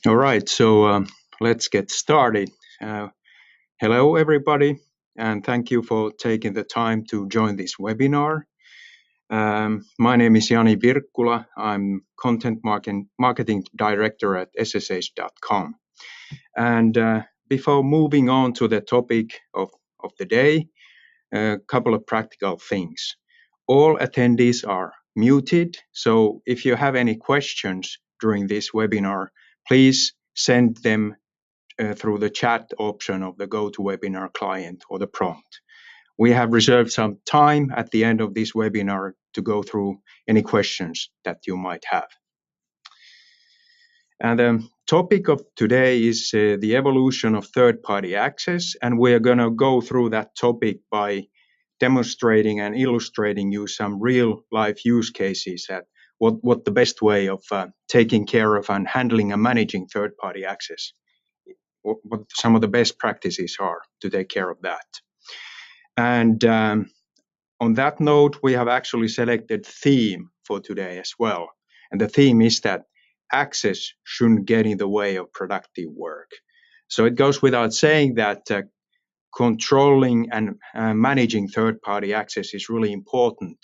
All right, so let's get started. Hello, everybody, and thank you for taking the time to join this webinar. My name is Jani Virkkula. I'm Content Marketing Director at SSH.com. And before moving on to the topic of the day, a couple of practical things. All attendees are muted, so if you have any questions during this webinar, please send them through the chat option of the GoToWebinar client or the prompt. We have reserved some time at the end of this webinar to go through any questions that you might have. And the topic of today is the evolution of third-party access, and we are going to go through that topic by demonstrating and illustrating you some real-life use cases at what the best way of taking care of and handling and managing third-party access, what some of the best practices are to take care of that. And on that note, we have actually selected theme for today as well. And the theme is that access shouldn't get in the way of productive work. So it goes without saying that controlling and managing third-party access is really important,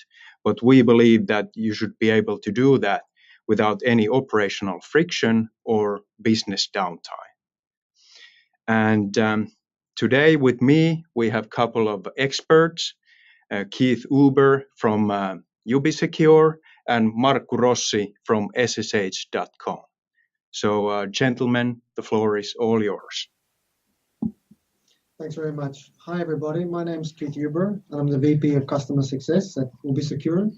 but we believe that you should be able to do that without any operational friction or business downtime. And today with me, we have a couple of experts, Keith Uber from Ubisecure and Markku Rossi from SSH.com. So gentlemen, the floor is all yours. Thanks very much. Hi, everybody. My name is Keith Uber, and I'm the VP of Customer Success at Ubisecure.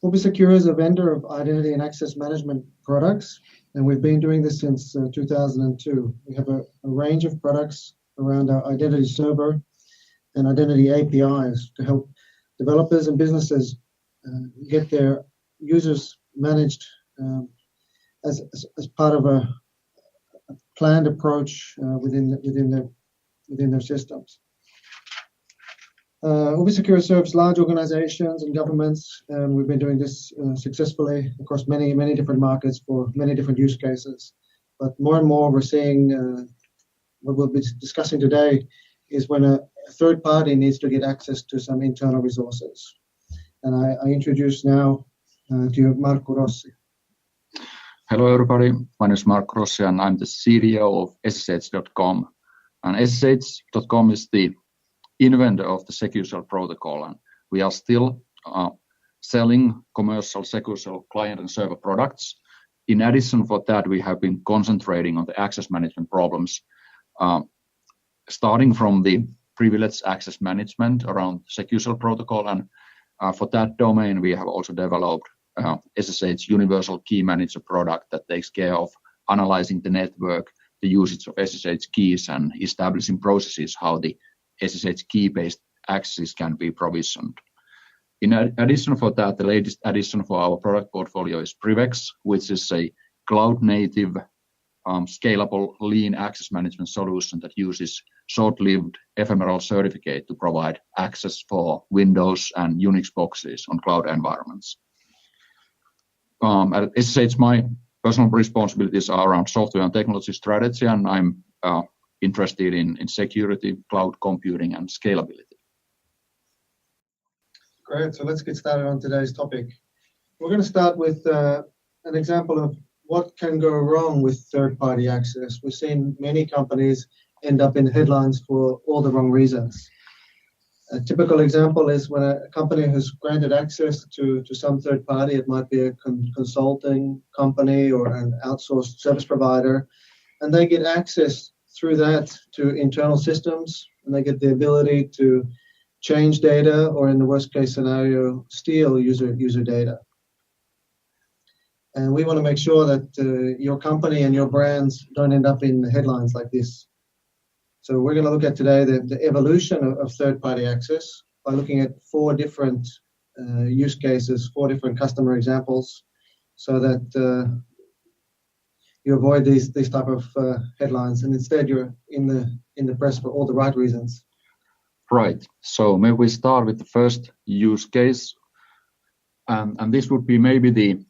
Ubisecure is a vendor of identity and access management products, and we've been doing this since 2002. We have a range of products around our identity server and identity APIs to help developers and businesses get their users managed as part of a planned approach within their systems. Ubisecure serves large organizations and governments, and we've been doing this successfully across many different markets for many different use cases. But more and more we're seeing what we'll be discussing today is when a third party needs to get access to some internal resources. And I introduce now to you Markku Rossi. Hello everybody, my name is Markku Rossi and I'm the CDO of SSH.com. And SSH.com is the inventor of the Secure Shell protocol, and we are still selling commercial Secure Shell client and server products. In addition for that, we have been concentrating on the access management problems, starting from the privileged access management around Secure Shell protocol, and for that domain, we have also developed SSH Universal Key Manager product that takes care of analyzing the network, the usage of SSH keys, and establishing processes how the SSH key-based access can be provisioned. In addition for that, the latest addition for our product portfolio is PrivX, which is a cloud-native, scalable, lean access management solution that uses short-lived ephemeral certificate to provide access for Windows and Unix boxes on cloud environments. At SSH, my personal responsibilities are around software and technology strategy, and I'm interested in security, cloud computing, and scalability. Great, so let's get started on today's topic. We're going to start with an example of what can go wrong with third-party access. We've seen many companies end up in headlines for all the wrong reasons. A typical example is when a company has granted access to some third party. It might be a consulting company or an outsourced service provider, and they get access through that to internal systems, and they get the ability to change data, or in the worst case scenario, steal user data. And we want to make sure that your company and your brands don't end up in headlines like this. So we're going to look at today the evolution of third-party access by looking at 4 different use cases, 4 different customer examples, so that you avoid these type of headlines, and instead you're in the press for all the right reasons. Right. So maybe we start with the first use case, and this would be maybe the,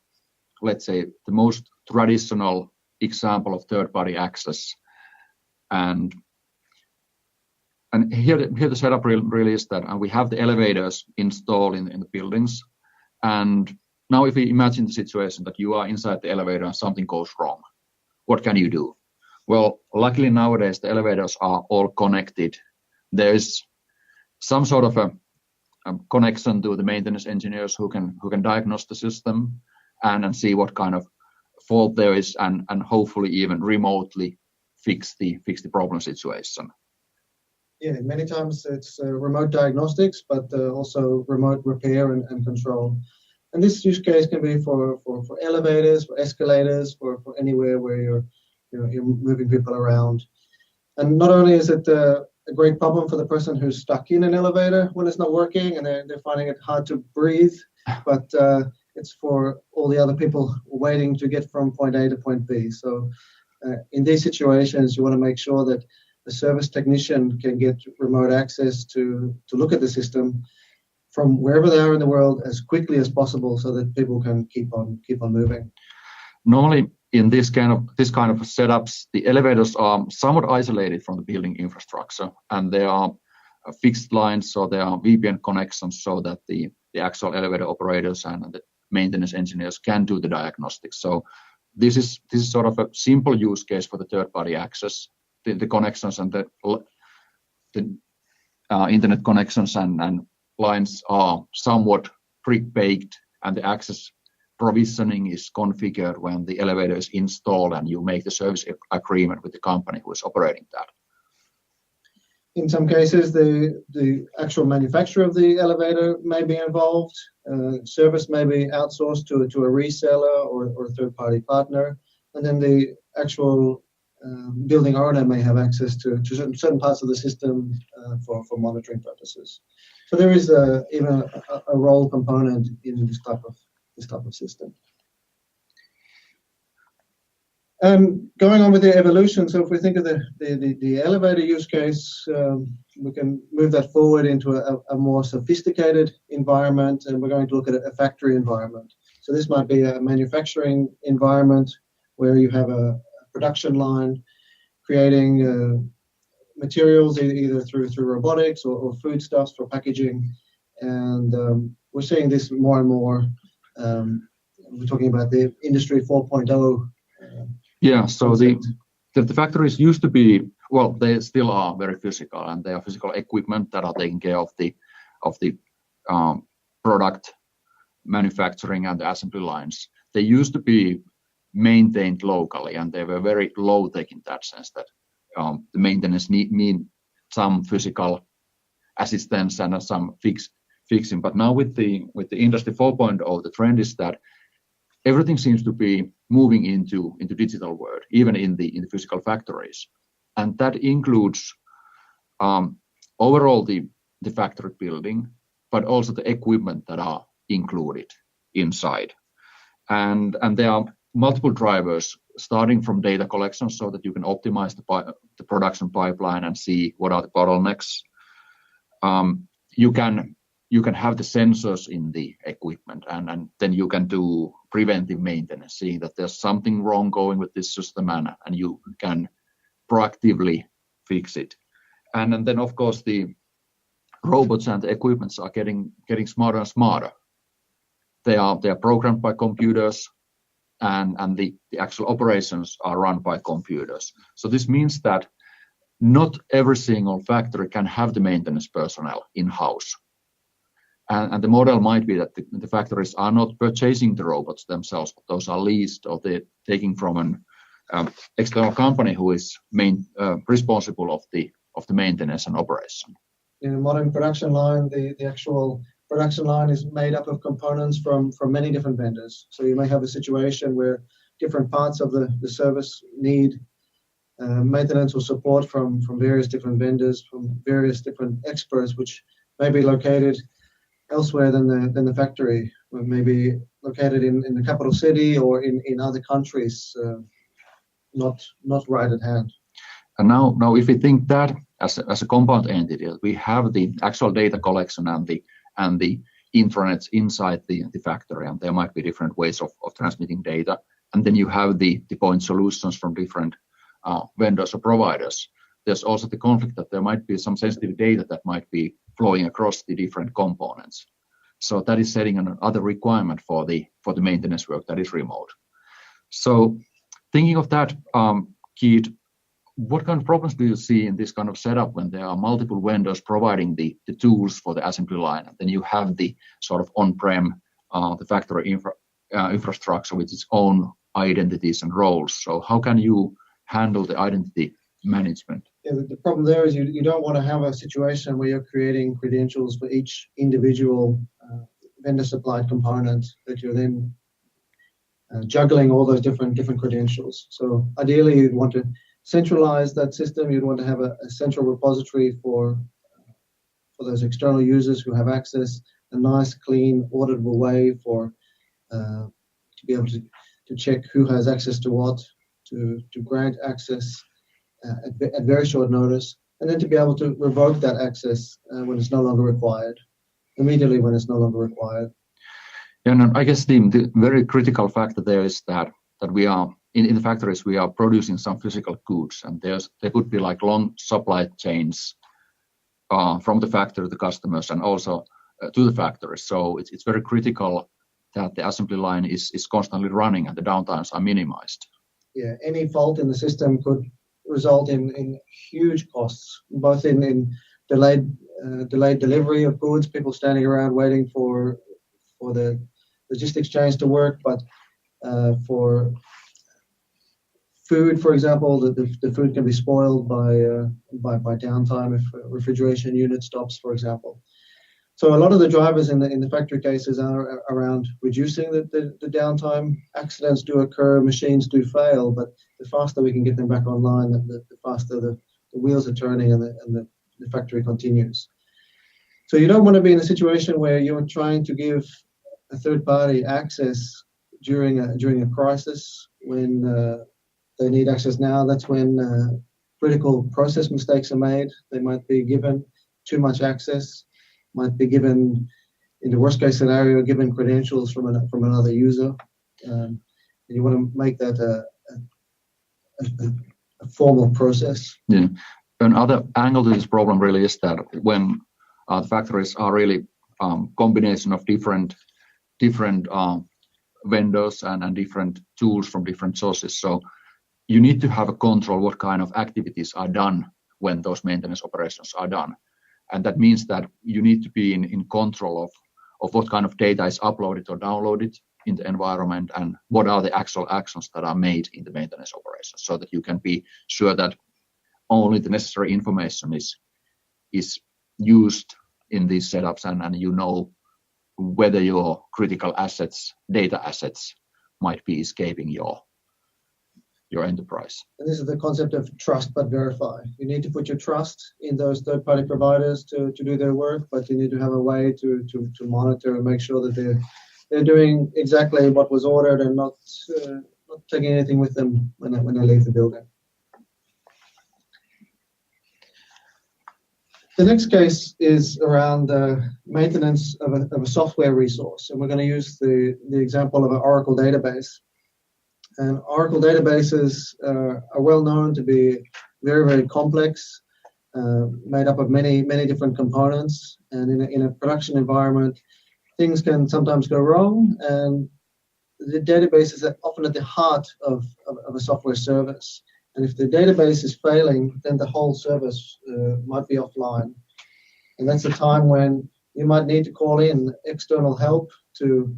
let's say, the most traditional example of third-party access. And here the setup really is that we have the elevators installed in the buildings. And now if we imagine the situation that you are inside the elevator and something goes wrong, what can you do? Well, luckily nowadays the elevators are all connected. There's some sort of a connection to the maintenance engineers who can diagnose the system and see what kind of fault there is and hopefully even remotely fix the problem situation. Yeah, many times it's remote diagnostics, but also remote repair and control. And this use case can be for elevators, for escalators, for anywhere where you're moving people around. And not only is it a great problem for the person who's stuck in an elevator when it's not working and they're finding it hard to breathe, but it's for all the other people waiting to get from point A to point B. So in these situations, you want to make sure that the service technician can get remote access to look at the system from wherever they are in the world as quickly as possible, so that people can keep on moving. Normally, in this kind of setups, the elevators are somewhat isolated from the building infrastructure, and there are fixed lines, so there are VPN connections, so that the actual elevator operators and the maintenance engineers can do the diagnostics. So this is sort of a simple use case for the third-party access. The connections and the internet connections and lines are somewhat pre-baked, and the access provisioning is configured when the elevator is installed and you make the service agreement with the company who is operating that. In some cases, the actual manufacturer of the elevator may be involved. Service may be outsourced to a reseller or a third-party partner, and then the actual building owner may have access to certain parts of the system for monitoring purposes. So there is even a role component in this type of system. And going on with the evolution, so if we think of the elevator use case, we can move that forward into a more sophisticated environment, and we're going to look at a factory environment. So this might be a manufacturing environment where you have a production line creating materials either through robotics or foodstuffs for packaging. And we're seeing this more and more. We're talking about the Industry 4.0. Yeah, so the factories used to be, well, they still are very physical, and they are physical equipment that are taking care of the product manufacturing and the assembly lines. They used to be maintained locally, and they were very low tech in that sense that the maintenance need some physical assistance and some fixing. But now with the Industry 4.0, the trend is that everything seems to be moving into digital world, even in the physical factories, and that includes overall the factory building, but also the equipment that are included inside, and there are multiple drivers starting from data collection, so that you can optimize the production pipeline and see what are the bottlenecks. You can have the sensors in the equipment, and then you can do preventive maintenance, seeing that there's something wrong going with this system, and you can proactively fix it. And then of course the robots and the equipments are getting smarter and smarter. They are programmed by computers, and the actual operations are run by computers. So this means that not every single factory can have the maintenance personnel in-house. And the model might be that the factories are not purchasing the robots themselves, but those are leased, or they're taking from an external company who is responsible of the maintenance and operation. In a modern production line, the actual production line is made up of components from many different vendors. So you may have a situation where different parts of the service need maintenance or support from various different vendors, from various different experts, which may be located elsewhere than the factory, or maybe located in the capital city or in other countries, not right at hand. And now if we think that as a compound entity, we have the actual data collection and the intranets inside the factory, and there might be different ways of transmitting data, and then you have the point solutions from different vendors or providers. There's also the conflict that there might be some sensitive data that might be flowing across the different components. So that is setting another requirement for the maintenance work that is remote. So thinking of that, Keith, what kind of problems do you see in this kind of setup when there are multiple vendors providing the tools for the assembly line, and then you have the sort of on-prem, the factory infrastructure with its own identities and roles? So how can you handle the identity management? Yeah, the problem there is you don't want to have a situation where you're creating credentials for each individual vendor-supplied component that you're then juggling all those different credentials. So ideally, you'd want to centralize that system. You'd want to have a central repository for those external users who have access, a nice, clean, auditable way for to be able to check who has access to what, to grant access at very short notice, and then to be able to revoke that access when it's no longer required, immediately when it's no longer required. Yeah, and I guess the very critical factor there is that we are in the factories, we are producing some physical goods, and there could be like long supply chains from the factory to the customers and also to the factory. So it's very critical that the assembly line is constantly running and the downtimes are minimized. Yeah, any fault in the system could result in huge costs, both in delayed delivery of goods, people standing around waiting for the logistics chains to work, but for food, for example, the food can be spoiled by downtime if a refrigeration unit stops, for example. So a lot of the drivers in the factory cases are around reducing the downtime. Accidents do occur, machines do fail, but the faster we can get them back online, the faster the wheels are turning and the factory continues. So you don't want to be in a situation where you're trying to give a third party access during a crisis when they need access now. That's when critical process mistakes are made. They might be given too much access, might be given, in the worst case scenario, given credentials from another user. And you want to make that a formal process. Yeah. Another angle to this problem really is that when the factories are really combination of different vendors and different tools from different sources. So you need to have a control what kind of activities are done when those maintenance operations are done. And that means that you need to be in control of what kind of data is uploaded or downloaded in the environment and what are the actual actions that are made in the maintenance operations, so that you can be sure that only the necessary information is used in these setups and you know whether your critical assets, data assets, might be escaping your enterprise. And this is the concept of trust but verify. You need to put your trust in those third-party providers to do their work, but you need to have a way to monitor and make sure that they're doing exactly what was ordered and not taking anything with them when they leave the building. The next case is around maintenance of a software resource, and we're going to use the example of an Oracle database. And Oracle databases are well known to be very, very complex, made up of many different components. And in a production environment, things can sometimes go wrong, and the database is often at the heart of a software service. And if the database is failing, then the whole service might be offline. And that's a time when you might need to call in external help to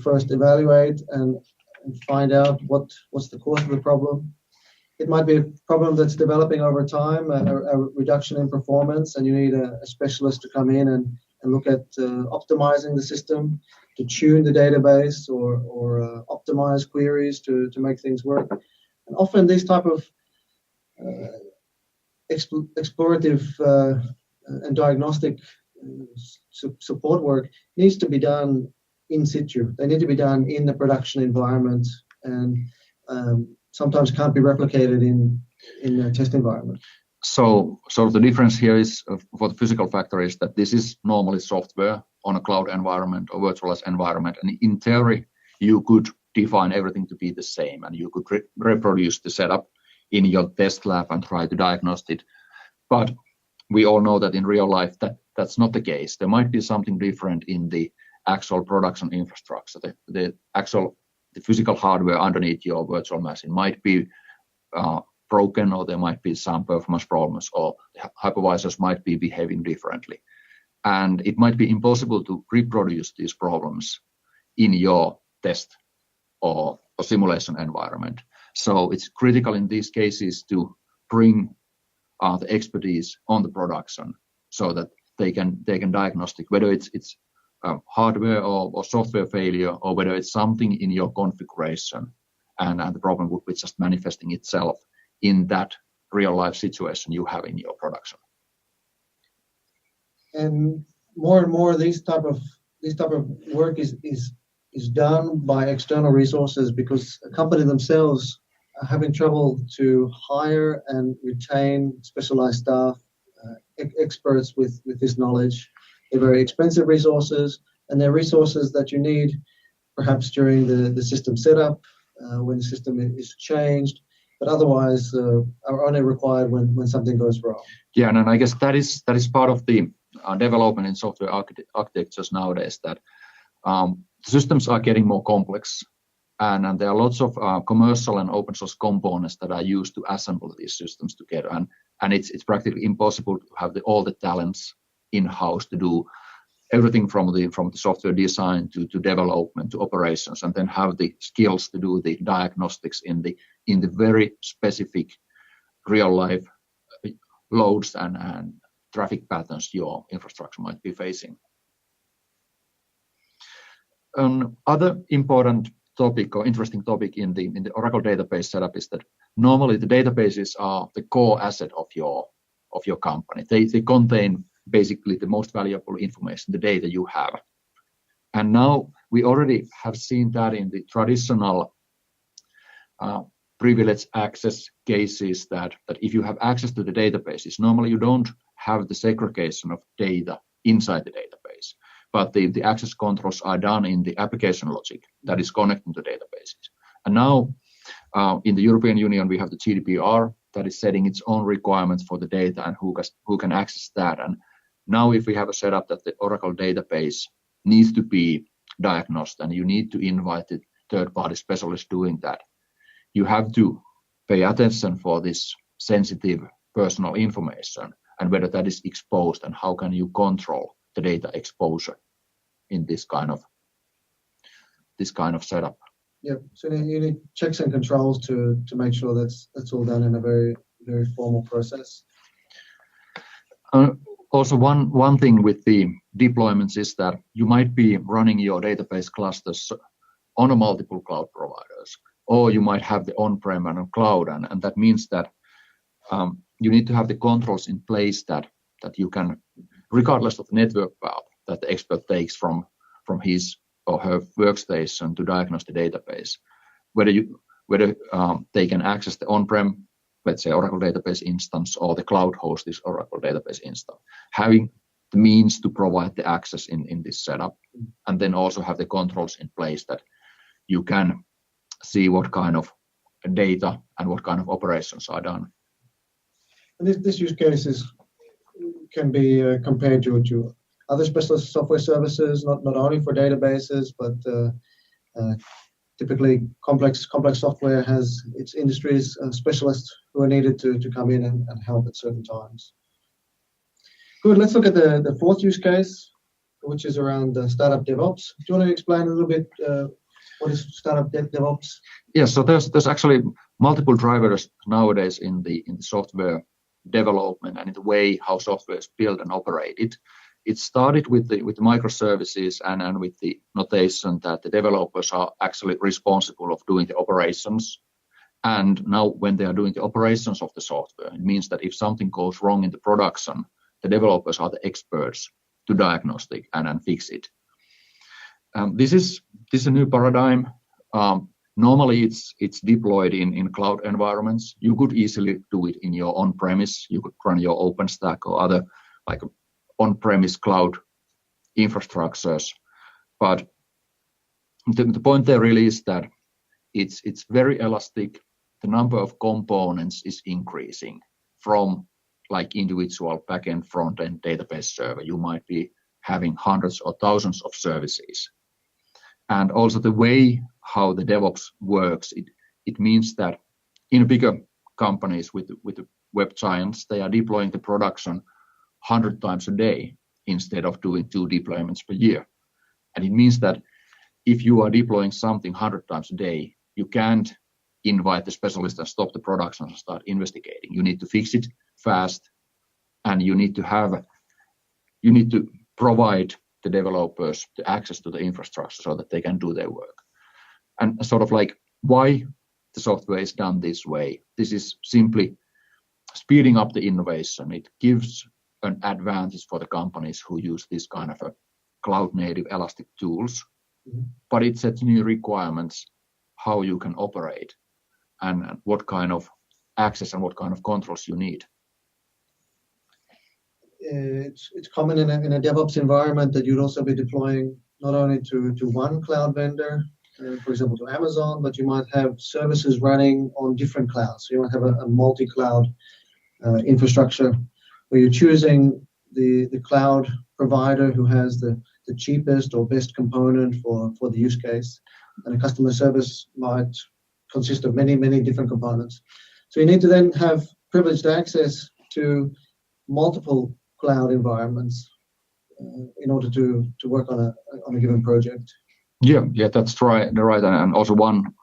first evaluate and find out what's the cause of the problem. It might be a problem that's developing over time, a reduction in performance, and you need a specialist to come in and look at optimizing the system, to tune the database or optimize queries to make things work. And often these type of explorative and diagnostic support work needs to be done in situ. They need to be done in the production environment, and sometimes can't be replicated in a test environment. So the difference here is for the physical factory is that this is normally software on a cloud environment or virtualized environment, and in theory you could define everything to be the same, and you could reproduce the setup in your test lab and try to diagnose it. But we all know that in real life that's not the case. There might be something different in the actual production infrastructure. The physical hardware underneath your virtual machine might be broken, or there might be some performance problems, or the hypervisors might be behaving differently. And it might be impossible to reproduce these problems in your test or simulation environment. So it's critical in these cases to bring the expertise on the production so that they can diagnose whether it's hardware or software failure, or whether it's something in your configuration and the problem would be just manifesting itself in that real life situation you have in your production. And more this type of work is done by external resources, because a company themselves are having trouble to hire and retain specialized staff, experts with this knowledge. They're very expensive resources, and they're resources that you need perhaps during the system setup, when the system is changed, but otherwise are only required when something goes wrong. Yeah, and I guess that is part of the development in software architectures nowadays, that systems are getting more complex, and there are lots of commercial and open source components that are used to assemble these systems together, and it's practically impossible to have all the talents in-house to do everything from the software design to development to operations, and then have the skills to do the diagnostics in the very specific real life loads and traffic patterns your infrastructure might be facing. Other important topic or interesting topic in the Oracle database setup is that normally the databases are the core asset of your company. They contain basically the most valuable information, the data you have. And now we already have seen that in the traditional privileged access cases, that if you have access to the databases, normally you don't have the segregation of data inside the database, but the access controls are done in the application logic that is connecting to databases. And now in the European Union, we have the GDPR that is setting its own requirements for the data and who can access that. And now if we have a setup that the Oracle database needs to be diagnosed and you need to invite the third-party specialist doing that, you have to pay attention for this sensitive personal information and whether that is exposed, and how can you control the data exposure in this kind of setup. Yeah, so you need checks and controls to make sure that's all done in a very, very formal process. Also, one thing with the deployments is that you might be running your database clusters on a multiple cloud providers, or you might have the on-prem and on cloud, and that means that you need to have the controls in place that you can, regardless of the network path that the expert takes from his or her workstation to diagnose the database, whether they can access the on-prem, let's say Oracle database instance, or the cloud host is Oracle database instance, having the means to provide the access in this setup, and then also have the controls in place that you can see what kind of data and what kind of operations are done. And this use cases can be compared to other specialist software services, not only for databases, but typically complex software has its industries specialists who are needed to come in and help at certain times. Good, let's look at the fourth use case, which is around startup DevOps. Do you want to explain a little bit what is startup DevOps? Yes, so there's actually multiple drivers nowadays in the software development and in the way how software is built and operated. It started with the microservices and with the notation that the developers are actually responsible of doing the operations. And now when they are doing the operations of the software, it means that if something goes wrong in the production, the developers are the experts to diagnose it and fix it. This is a new paradigm. Normally it's deployed in cloud environments. You could easily do it in your on-premise. You could run your OpenStack or other like on-premise cloud infrastructures. But the point there really is that it's very elastic. The number of components is increasing from like individual backend, front-end database server. You might be having hundreds or thousands of services. And also the way how the DevOps works, it means that in bigger companies with the web giants, they are deploying the production 100 times a day instead of doing 2 deployments per year. And it means that if you are deploying something 100 times a day, you can't invite the specialist and stop the production and start investigating. You need to fix it fast, and you need to provide the developers the access to the infrastructure so that they can do their work. And sort of like why the software is done this way. This is simply speeding up the innovation. It gives an advantage for the companies who use this kind of a cloud-native elastic tools, but it sets new requirements how you can operate and what kind of access and what kind of controls you need. It's common in a DevOps environment that you'd also be deploying not only to one cloud vendor, for example, to Amazon, but you might have services running on different clouds. So you might have a multi-cloud infrastructure where you're choosing the cloud provider who has the cheapest or best component for the use case. And a customer service might consist of many, many different components. So you need to then have privileged access to multiple cloud environments in order to work on a given project. Yeah, that's right. And also one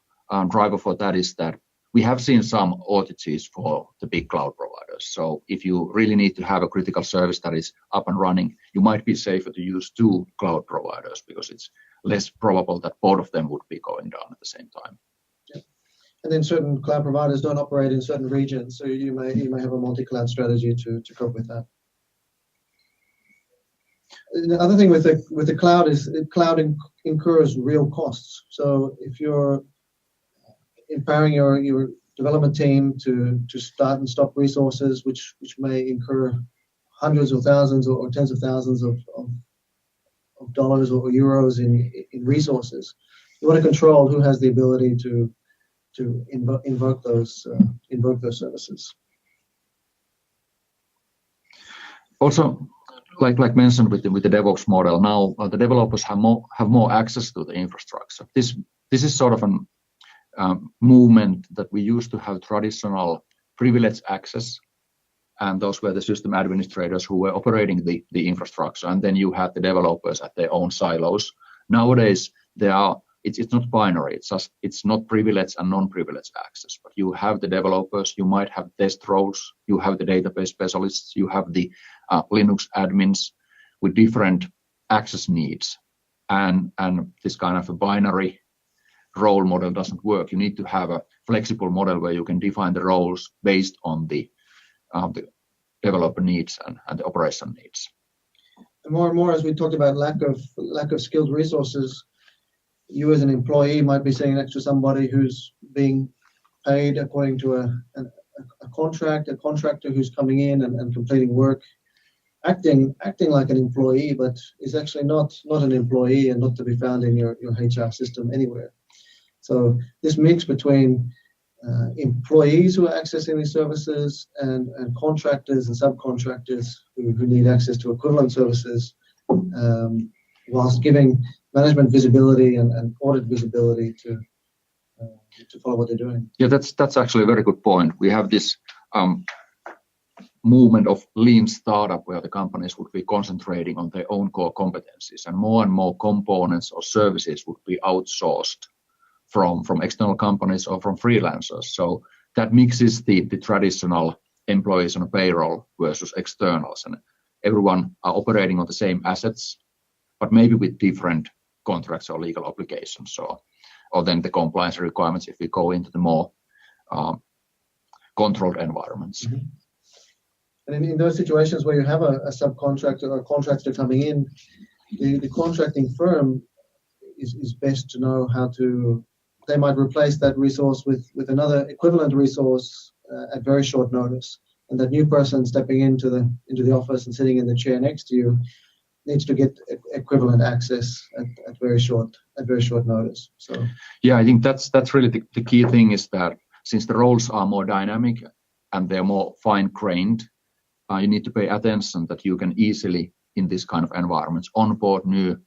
driver for that is that we have seen some outages for the big cloud providers. So if you really need to have a critical service that is up and running, you might be safer to use 2 cloud providers because it's less probable that both of them would be going down at the same time. Yeah. And then certain cloud providers don't operate in certain regions, so you may have a multi-cloud strategy to cope with that. The other thing with the cloud is cloud incurs real costs. So if you're empowering your development team to start and stop resources, which may incur hundreds of thousands or tens of thousands of dollars or euros in resources, you want to control who has the ability to invoke those services. Also, like mentioned with the DevOps model, now the developers have more access to the infrastructure. This is sort of an movement that we used to have traditional privileged access, and those were the system administrators who were operating the infrastructure, and then you had the developers at their own silos. Nowadays, it's not binary. It's not privileged and non-privileged access, but you have the developers, you might have test roles, you have the database specialists, you have the Linux admins with different access needs, and this kind of a binary role model doesn't work. You need to have a flexible model where you can define the roles based on the developer needs and the operation needs. And more, as we talked about lack of skilled resources, you as an employee might be sitting next to somebody who's being paid according to a contractor who's coming in and completing work, acting like an employee, but is actually not an employee and not to be found in your HR system anywhere. So this mix between employees who are accessing these services and contractors and subcontractors who need access to equivalent services, whilst giving management visibility and audit visibility to follow what they're doing. Yeah, that's actually a very good point. We have this movement of lean startup where the companies would be concentrating on their own core competencies, and more components or services would be outsourced from external companies or from freelancers. So that mixes the traditional employees on a payroll versus externals, and everyone are operating on the same assets, but maybe with different contracts or legal obligations, or then the compliance requirements if we go into the more controlled environments. Mm-hmm. And in those situations where you have a subcontractor or a contractor coming in, the contracting firm is best to know how to. They might replace that resource with another equivalent resource at very short notice, and that new person stepping into the office and sitting in the chair next to you needs to get equivalent access at very short notice. So yeah, I think that's really the key thing, is that since the roles are more dynamic and they're more fine-grained, you need to pay attention that you can easily, in this kind of environments, onboard new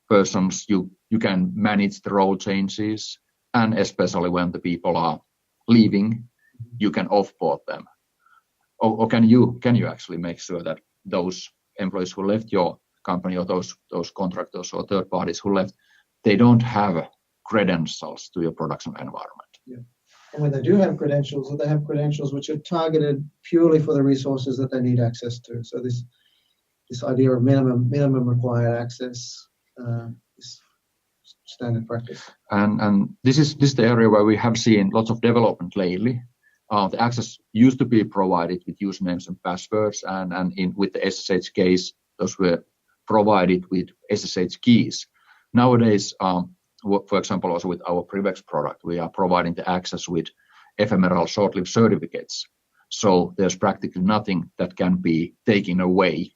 persons. You can manage the role changes, and especially when the people are leaving, you can offboard them. Or can you actually make sure that those employees who left your company, or those contractors or third parties who left, they don't have credentials to your production environment? Yeah. And when they do have credentials, they have credentials which are targeted purely for the resources that they need access to. So this idea of minimum required access is standard practice. And this is the area where we have seen lots of development lately. The access used to be provided with usernames and passwords, and with the SSH case, those were provided with SSH keys. Nowadays, for example, also with our PrivX product, we are providing the access with ephemeral short-lived certificates. So there's practically nothing that can be taken away,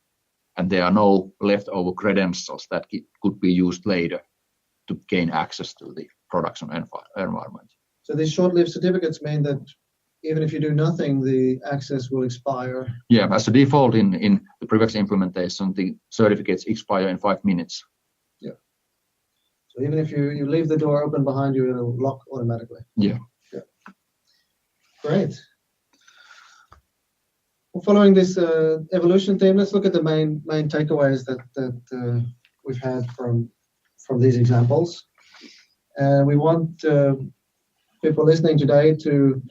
and there are no leftover credentials that could be used later to gain access to the production environment. So these short-lived certificates mean that even if you do nothing, the access will expire. Yeah, as a default in the PrivX implementation, the certificates expire in 5 minutes. Yeah. So even if you leave the door open behind you, it'll lock automatically. Yeah. Yeah. Great. Well, following this evolution theme, let's look at the main takeaways that we've had from these examples. And we want people listening today to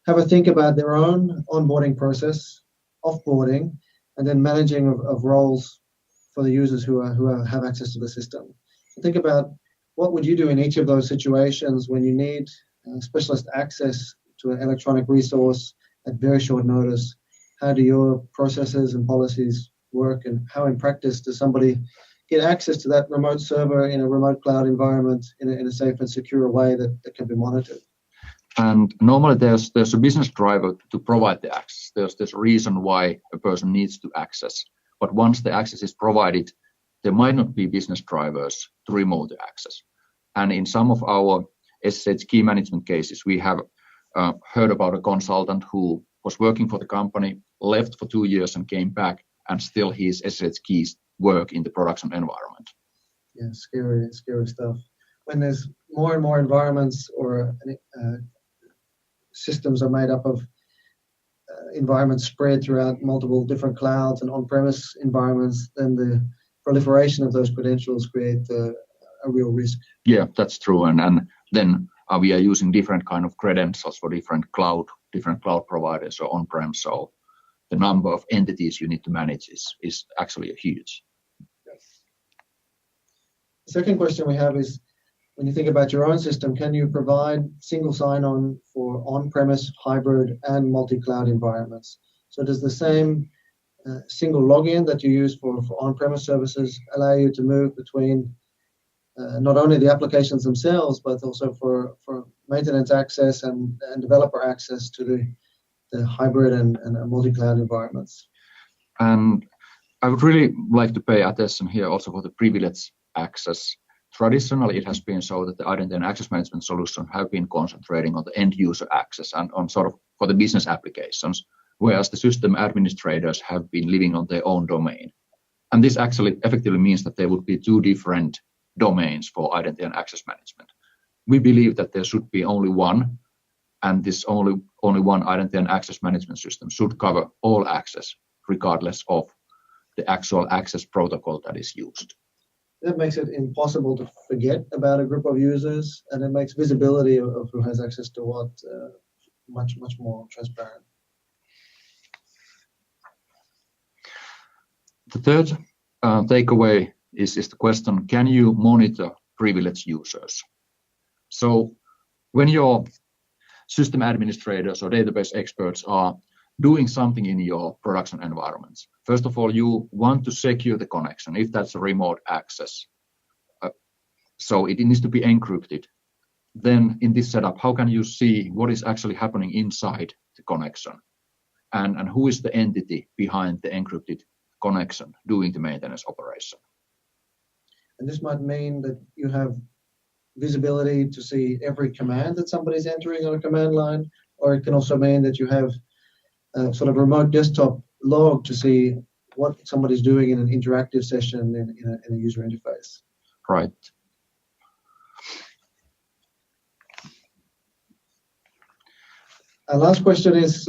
have a think about their own onboarding process, offboarding, and then managing of roles for the users who have access to the system. So think about what would you do in each of those situations when you need specialist access to an electronic resource at very short notice. How do your processes and policies work, and how in practice does somebody get access to that remote server in a remote cloud environment in a safe and secure way that can be monitored? And normally there's a business driver to provide the access. There's a reason why a person needs to access. But once the access is provided, there might not be business drivers to remove the access. And in some of our SSH key management cases, we have heard about a consultant who was working for the company, left for 2 years and came back, and still his SSH keys work in the production environment. Yeah, scary stuff. When there's more and more environments or systems are made up of environments spread throughout multiple different clouds and on-premise environments, then the proliferation of those credentials create a real risk. Yeah, that's true. And then we are using different kind of credentials for different cloud providers or on-prem. So the number of entities you need to manage is actually huge. Yes. The second question we have is, when you think about your own system, can you provide single sign-on for on-premise, hybrid, and multi-cloud environments? So does the same single login that you use for on-premise services allow you to move between not only the applications themselves, but also for maintenance access and developer access to the hybrid and multi-cloud environments? And I would really like to pay attention here also for the privilege access. Traditionally, it has been so that the identity and access management solutions have been concentrating on the end user access and on sort of for the business applications, whereas the system administrators have been living on their own domain. And this actually effectively means that there would be 2 different domains for identity and access management. We believe that there should be only one, and this only one identity and access management system should cover all access, regardless of the actual access protocol that is used. That makes it impossible to forget about a group of users, and it makes visibility of who has access to what much more transparent. The third takeaway is the question, can you monitor privileged users? So when your system administrators or database experts are doing something in your production environments, first of all, you want to secure the connection if that's a remote access. So it needs to be encrypted. Then in this setup, how can you see what is actually happening inside the connection? And who is the entity behind the encrypted connection doing the maintenance operation. And this might mean that you have visibility to see every command that somebody's entering on a command line, or it can also mean that you have a sort of remote desktop log to see what somebody's doing in an interactive session in a user interface. Right. Our last question is,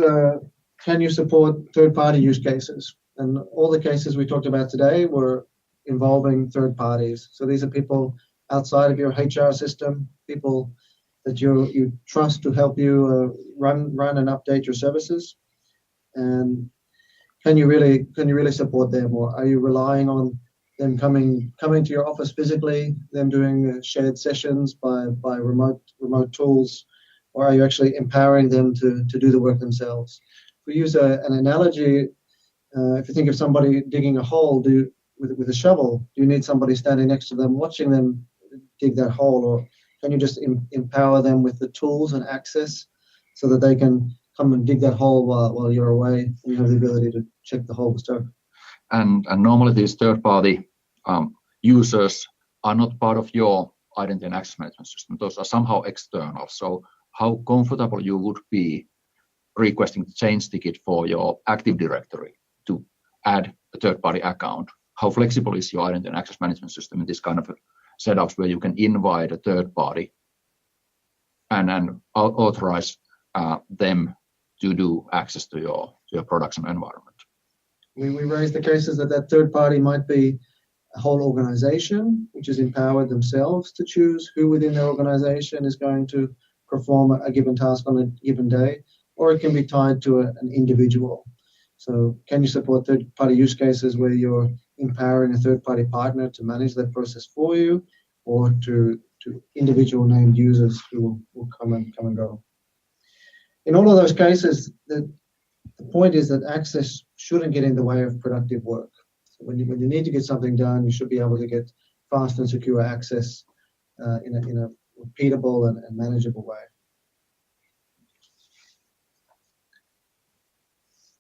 can you support third-party use cases? And all the cases we talked about today were involving third parties. So these are people outside of your HR system, people that you trust to help you run and update your services. And can you really support them, or are you relying on them coming to your office physically, them doing shared sessions by remote tools, or are you actually empowering them to do the work themselves? If we use an analogy, if you think of somebody digging a hole with a shovel, do you need somebody standing next to them watching them dig that hole, or can you just empower them with the tools and access so that they can come and dig that hole while you're away and you have the ability to check the hole was dug? And normally these third-party users are not part of your identity and access management system. Those are somehow external. So how comfortable you would be requesting the change ticket for your Active Directory to add a third-party account? How flexible is your identity and access management system in this kind of setups where you can invite a third party and authorize them to do access to your production environment? We raised the cases that third party might be a whole organization, which is empowered themselves to choose who within their organization is going to perform a given task on a given day, or it can be tied to an individual. So can you support third-party use cases where you're empowering a third-party partner to manage that process for you, or to individual named users who will come and go? In all of those cases, the point is that access shouldn't get in the way of productive work. So when you need to get something done, you should be able to get fast and secure access in a repeatable and manageable way.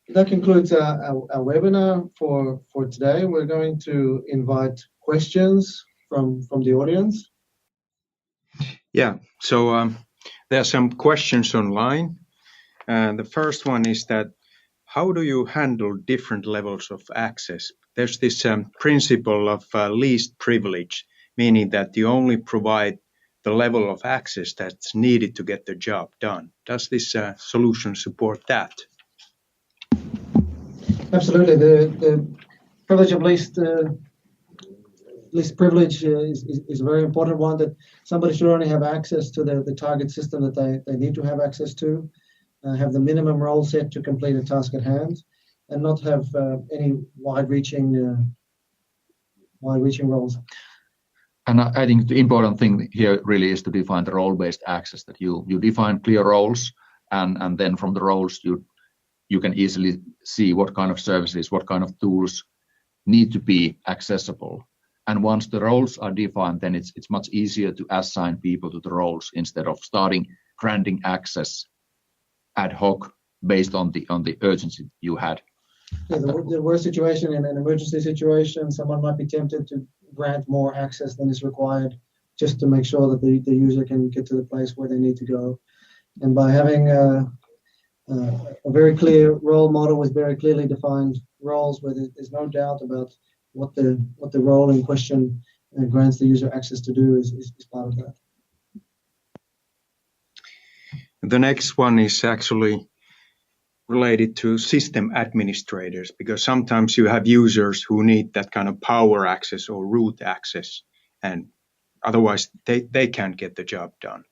That concludes our webinar for today. We're going to invite questions from the audience. Yeah, so there are some questions online. The first one is that how do you handle different levels of access? There's this principle of least privilege, meaning that you only provide the level of access that's needed to get the job done. Does this solution support that? Absolutely. The privilege of least privilege is a very important one, that somebody should only have access to the target system that they need to have access to, have the minimum role set to complete a task at hand, and not have any wide-reaching roles. And I think the important thing here really is to define the role-based access, that you define clear roles, and then from the roles you can easily see what kind of services, what kind of tools need to be accessible. And once the roles are defined, then it's much easier to assign people to the roles instead of starting granting access ad hoc based on the urgency you had. Yeah, the worst situation, in an emergency situation, someone might be tempted to grant more access than is required just to make sure that the user can get to the place where they need to go. And by having a very clear role model with very clearly defined roles, where there's no doubt about what the role in question grants the user access to do, is part of that. The next one is actually related to system administrators, because sometimes you have users who need that kind of power access or root access, and otherwise they can't get the job done.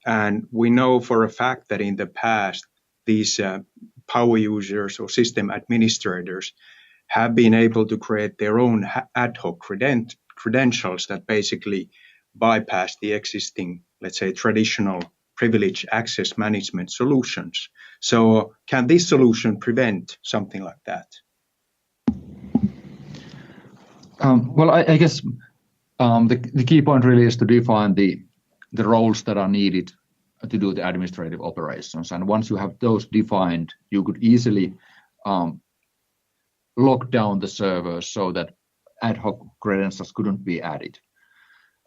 And we know for a fact that in the past, these power users or system administrators have been able to create their own ad hoc credentials that basically bypass the existing, let's say, traditional privilege access management solutions. So can this solution prevent something like that? Well, I guess the key point really is to define the roles that are needed to do the administrative operations. And once you have those defined, you could easily lock down the servers so that ad hoc credentials couldn't be added.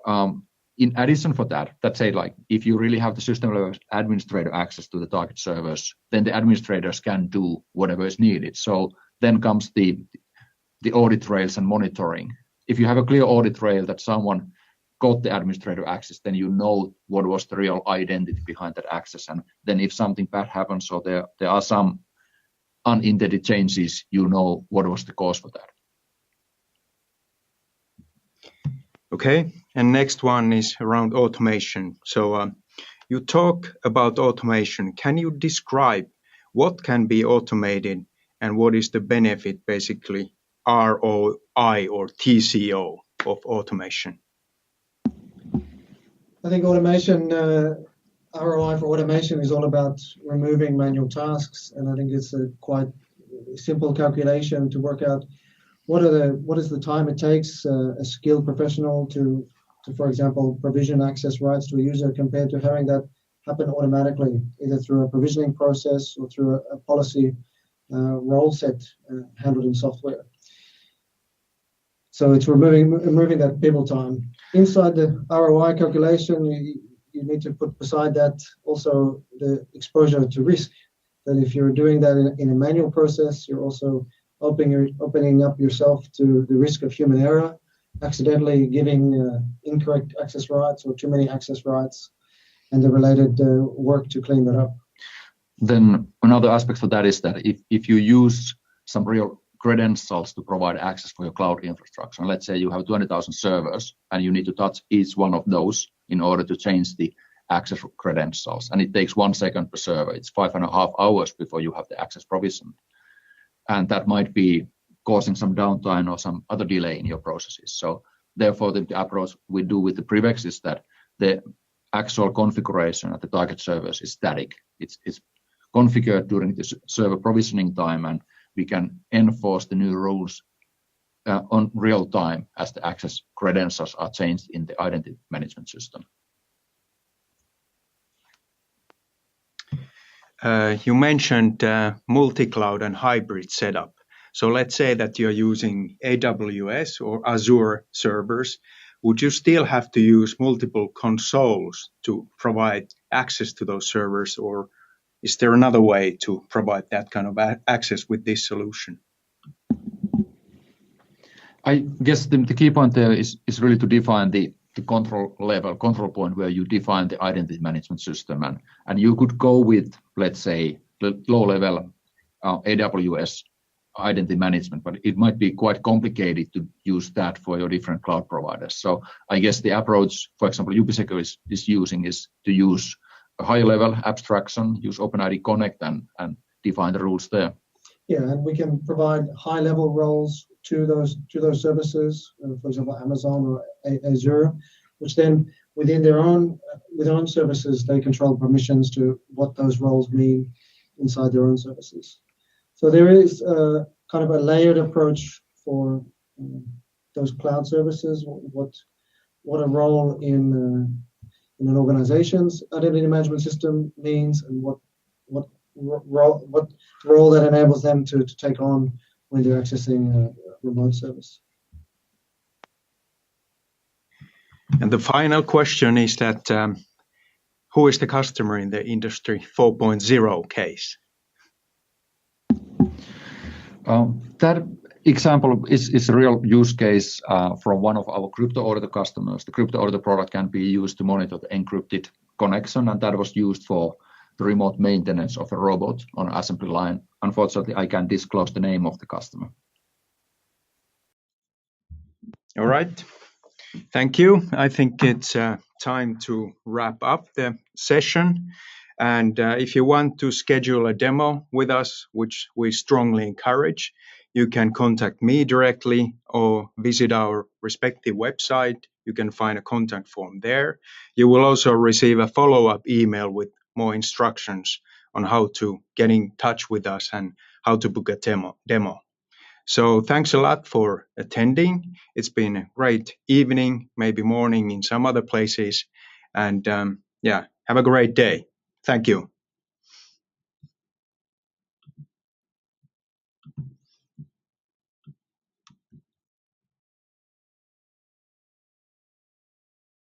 In addition for that, say like if you really have the system level administrator access to the target servers, then the administrators can do whatever is needed. So then comes the audit trails and monitoring. If you have a clear audit trail that someone got the administrator access, then you know what was the real identity behind that access. And then if something bad happens or there are some unintended changes, you know what was the cause for that. Okay, and next one is around automation. So you talk about automation. Can you describe what can be automated and what is the benefit, basically ROI or TCO of automation? I think automation, ROI for automation is all about removing manual tasks, and I think it's a quite simple calculation to work out what is the time it takes a skilled professional to, for example, provision access rights to a user compared to having that happen automatically, either through a provisioning process or through a policy role set handled in software. So it's removing that people time. Inside the ROI calculation, you need to put beside that also the exposure to risk. That if you're doing that in a manual process, you're also opening up yourself to the risk of human error, accidentally giving incorrect access rights or too many access rights, and the related work to clean that up. Then another aspect for that is that if you use some real credentials to provide access for your cloud infrastructure, and let's say you have 20,000 servers and you need to touch each one of those in order to change the access credentials, and it takes 1 second per server, it's 5.5 hours before you have the access provisioned. And that might be causing some downtime or some other delay in your processes. So therefore, the approach we do with the PrivX is that the actual configuration at the target servers is static. It's configured during the server provisioning time, and we can enforce the new rules on real time as the access credentials are changed in the identity management system. You mentioned multi-cloud and hybrid setup. So let's say that you're using AWS or Azure servers. Would you still have to use multiple consoles to provide access to those servers, or is there another way to provide that kind of access with this solution? I guess the key point there is really to define the control point where you define the identity management system, and you could go with, let's say, the low level AWS identity management, but it might be quite complicated to use that for your different cloud providers. So I guess the approach, for example, Ubisecure is using is to use a high level abstraction, use OpenID Connect and define the rules there. Yeah, and we can provide high level roles to those services, for example, Amazon or Azure, which then within their own services, they control permissions to what those roles mean inside their own services. So there is kind of a layered approach for those cloud services, what a role in an organization's identity management system means, and what role that enables them to take on when they're accessing a remote service. And the final question is that who is the customer in the Industry 4.0 case? That example is a real use case from one of our crypto auditor customers. The crypto auditor product can be used to monitor the encrypted connection, and that was used for the remote maintenance of a robot on an assembly line. Unfortunately, I can't disclose the name of the customer. All right. Thank you. I think it's time to wrap up the session. And if you want to schedule a demo with us, which we strongly encourage, you can contact me directly or visit our respective website. You can find a contact form there. You will also receive a follow-up email with more instructions on how to get in touch with us and how to book a demo. So thanks a lot for attending. It's been a great evening, maybe morning in some other places. And have a great day. Thank you.